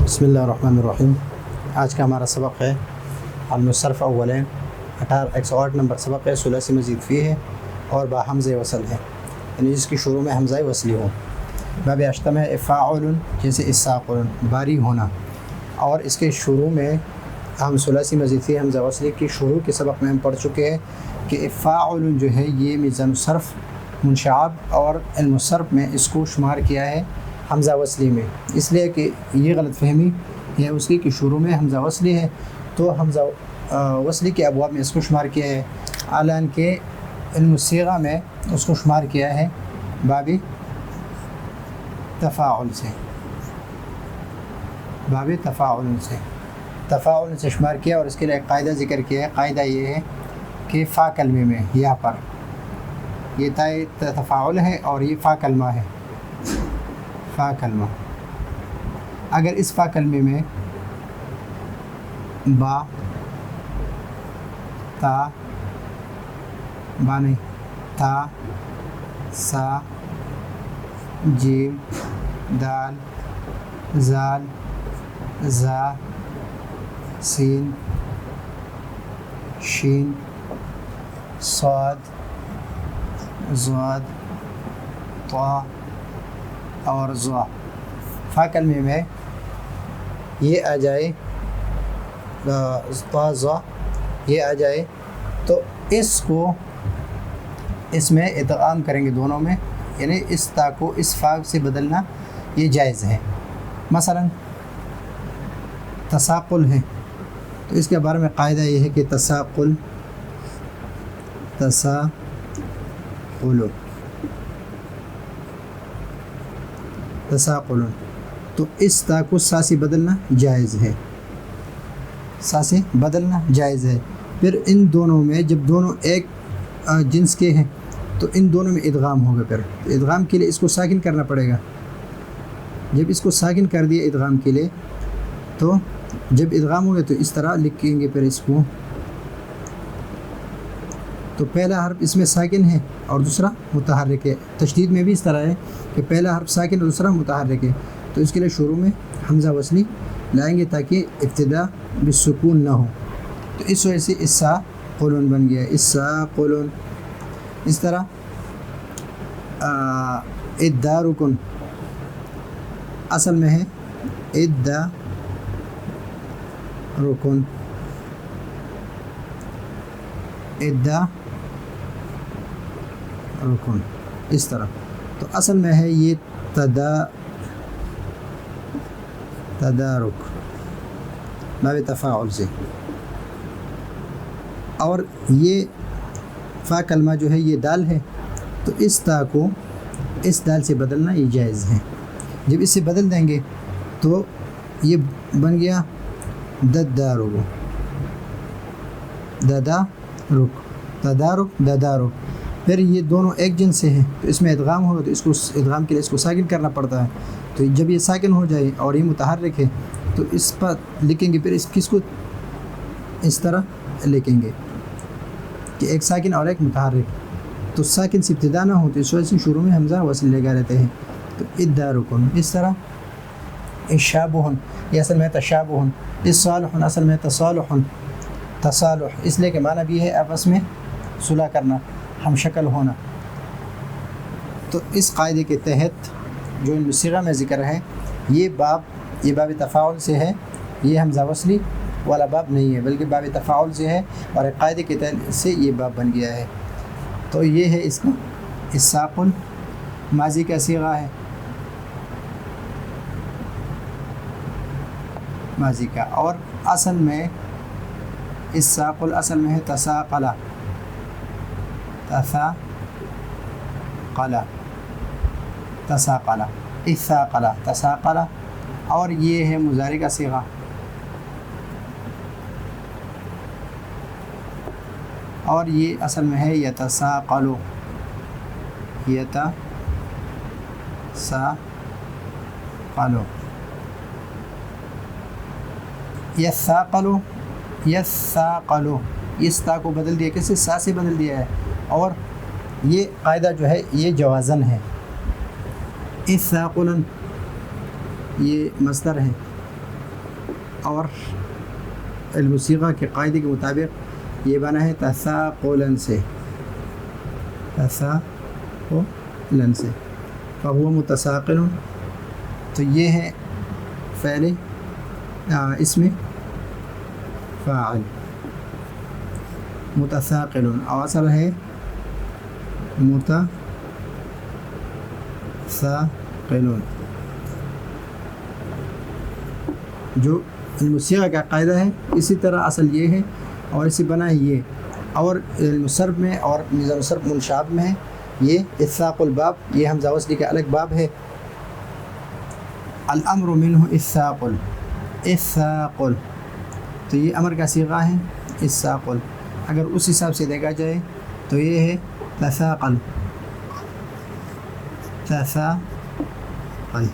بسم اللہ الرحمن الرحیم۔ آج کا ہمارا سبق ہے المصرف اولین 108 نمبر سبق ہے، ثلاثی مزید فی ہے اور با حمزہ وصل ہے، یعنی جس کی شروع میں حمزہ وصلی ہو۔ باب اشتم ہے افاعل، جیسے اساقل باری ہونا، اور اس کے شروع میں ہم ثلاثی مزید فی حمزہ وصلی کی شروع کے سبق میں ہم پڑھ چکے ہیں کہ افاعل جو ہے یہ میزان صرف منشعب اور علم الصرف میں اس کو شمار کیا ہے حمزہ وصلی میں، اس لیے کہ یہ غلط فہمی ہے اس کی کہ شروع میں حمزہ وصلی ہے تو حمزہ وصلی کے ابواب میں اس کو شمار کیا ہے، اعلان کے علم الصیغہ میں اس کو شمار کیا ہے باب تفاعل سے، باب تفاعل سے شمار کیا، اور اس کے لیے ایک قاعدہ ذکر کیا ہے۔ قاعدہ یہ ہے کہ فا کلمے میں یہاں پر یہ تفاعل ہے اور یہ فا کلمہ ہے، فا کلمہ، اگر اس فا کلمے میں با تا با نہیں تا سا جیم دال زال زا سین شین صاد ضاد طا اور ضا، فا کلمے میں یہ آ جائے، طا ضا یہ آ جائے تو اس کو اس میں ادغام کریں گے دونوں میں، یعنی اس تا کو اس فا سے بدلنا یہ جائز ہے۔ مثلا تساقل ہے تو اس کے بارے میں قاعدہ یہ ہے کہ تساقل تو اس تا کو سا سے بدلنا جائز ہے، سا سے بدلنا جائز ہے۔ پھر ان دونوں میں جب دونوں ایک جنس کے ہیں تو ان دونوں میں ادغام ہوگا، پھر ادغام کے لیے اس کو ساکن کرنا پڑے گا۔ جب اس کو ساکن کر دیا ادغام کے لیے تو جب ادغام ہوگا تو اس طرح لکھیں گے، پھر اس کو تو پہلا حرف اس میں ساکن ہے اور دوسرا متحرک ہے۔ تشدید میں بھی اس طرح ہے کہ پہلا حرف ساکن اور دوسرا متحرک ہے، تو اس کے لیے شروع میں حمزہ وصلی لائیں گے تاکہ ابتدا بالسکون نہ ہو، تو اس وجہ سے اسا قولن بن گیا، اسا قولن۔ اس طرح ادارکن اصل میں ہے ادارکن، رکن اس طرح، تو اصل میں ہے یہ تدارک باب تفاعل سے، اور یہ فا کلمہ جو ہے یہ دال ہے تو اس تا کو اس دال سے بدلنا یہ جائز ہے۔ جب اس سے بدل دیں گے تو یہ بن گیا ددارک، پھر یہ دونوں ایک جنس سے ہیں تو اس میں ادغام ہوگا، تو اس کو ادغام کے لیے اس کو ساکن کرنا پڑتا ہے، تو جب یہ ساکن ہو جائے اور یہ متحرک ہے تو اس پر لکھیں گے، پھر کس کو اس طرح لکھیں گے کہ ایک ساکن اور ایک متحرک، تو ساکن سے ابتدا نہ ہو تو اس وجہ سے شروع میں حمزہ وصل لگا رہتے ہیں، تو ادارکن اس طرح۔ اشابہن یہ اصل میں تشابہن، اصالحن اصل میں تصالح، اس لیے کہ معنی بھی ہے آپس میں صلح کرنا، ہم شکل ہونا۔ تو اس قاعدے کے تحت جو ان صیغہ میں ذکر ہے یہ باب تفاعل سے ہے، یہ حمزہ وصلی والا باب نہیں ہے بلکہ باب تفاعل سے ہے، اور ایک قاعدے کے تحت سے یہ باب بن گیا ہے۔ تو یہ ہے اس کا اساقل ماضی کا صیغہ ہے، ماضی کا، اور اصل میں اساقل اصل میں ہے تساقلا، تساقلا، اور یہ ہے مضارع کا صیغہ، اور یہ اصل میں ہے یتساقلو، یساقلو، اس تا کو بدل دیا، کیسے؟ سا سے بدل دیا ہے، اور یہ قاعدہ جو ہے یہ جوازن ہے۔ اثاقلاً یہ مصدر ہے، اور علم الصیغہ کے قاعدے کے مطابق یہ بنا ہے تثاقلاً سے، تثاقلاً سے، فہو متثاقل، تو یہ ہے فعل اسم فاعل متثاقل، اور اصل ہے متثاقل، جو علم الصیغہ کا قاعدہ ہے اسی طرح اصل یہ ہے اور اسی بنا ہے یہ، اور علم الصرف میں اور نظام الصرف منشاب میں ہے یہ اثاق الباب، یہ حمزہ وصلی کا الگ باب ہے، الامر منہ اثاقل، اثاقل، تو یہ امر کا صیغہ ہے اثاقل، اگر اس حساب سے دیکھا جائے تو یہ ہے تثاقل، تثاقل،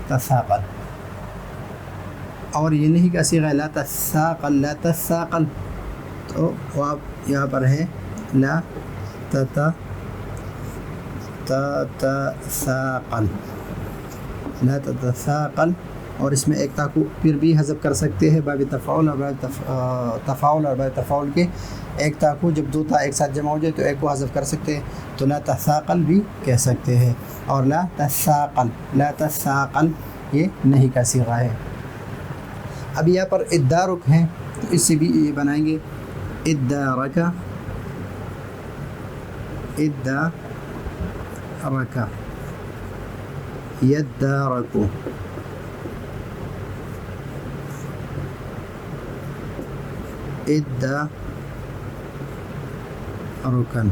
تثاقل، اور یہ نہیں کا صیغہ لا تثاقل، لا تثاقل، تو آپ یہاں پر ہے لا تتثاقل، لا تتثاقل، اور اس میں ایک تا کو پھر بھی حذف کر سکتے ہیں باب تفاعل اور باب تفاعل اور باب تفاعل کے ایک تا کو جب دو تا ایک ساتھ جمع ہو جائے تو ایک کو حذف کر سکتے ہیں، تو لا تثاقل بھی کہہ سکتے ہیں، اور لا تثاقل، لا تثاقل یہ نہیں کا صیغہ ہے۔ اب یہاں پر ادارک ہیں تو اس سے بھی یہ بنائیں گے ادارک، ادارک، یدارک، ادارکن،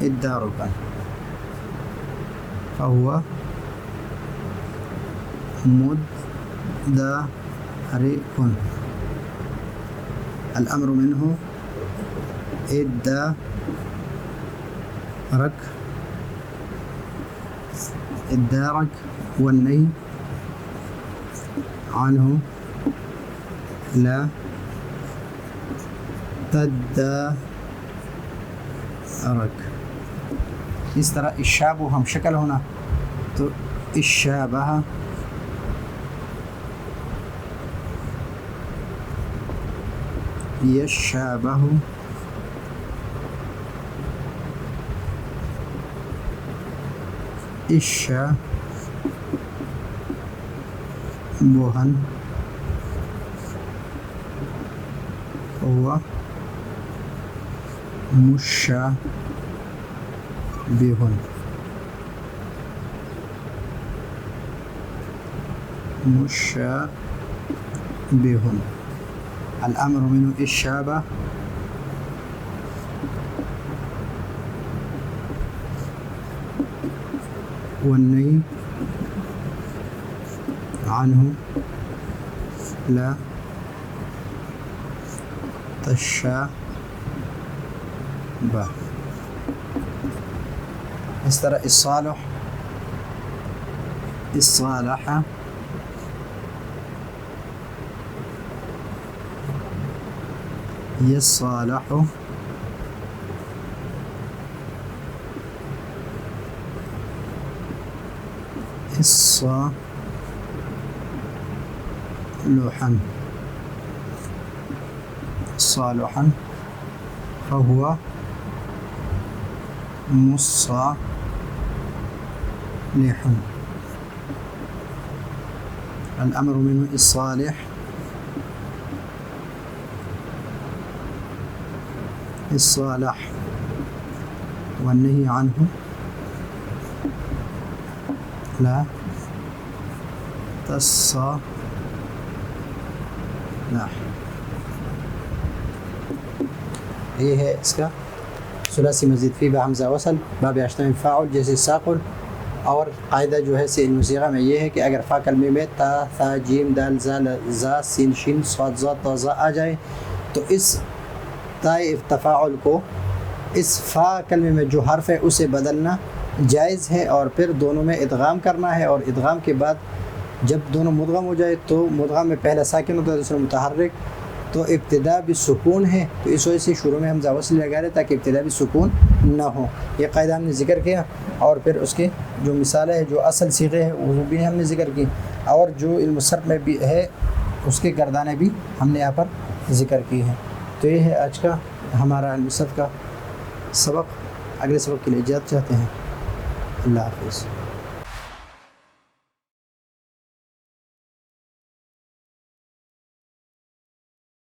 ادارکن، فهو مدارك، الأمر منه ادارك، ادارك، والنهي عنه لا تدارك، اس طرح الشابه ہم شکل ہونا تو الشابہ، یشابہ، الشابہن، هو مشابہ، مشابہ، الامر منه الشابہ، والنهي عنه لا تشابہ، اس طرح الصالح، الصالح، يصالح، الصالحا، صالحا، فهو مصالح، الأمر منه الصالح، الصالح، والنهي عنه لا تصالح، یہ ہے اس کا ثلاثی مزید فی بحمزہ وصل باب اشتم فاعل جیسے ساقل، اور قاعدہ جو ہے علم الصیغہ میں یہ ہے کہ اگر فا کلمے میں تا، ثا، جیم، دال، زا، سین، شین، صاد، ضاد، طا، ظا آ جائے تو اس تائے تفاعل کو اس فا کلمے میں جو حرف ہے اسے بدلنا جائز ہے، اور پھر دونوں میں ادغام کرنا ہے، اور ادغام کے بعد جب دونوں مدغم ہو جائے تو مدغم میں پہلا ساکن ہوتا ہے دوسرا متحرک، تو ابتدا بھی سکون ہے، تو اس وجہ سے شروع میں ہم حمزہ وصل لگا رہے تاکہ ابتدا بھی سکون نہ ہو. یہ قاعدہ ہم نے ذکر کیا، اور پھر اس کے جو مثالیں ہے، جو اصل صیغے ہے وہ بھی ہم نے ذکر کی، اور جو علم الصرف میں بھی ہے اس کے گردانے بھی ہم نے یہاں پر ذکر کی ہے. تو یہ ہے آج کا ہمارا علم الصرف کا سبق. اگلے سبق کے لیے اجازت چاہتے ہیں. اللہ حافظ.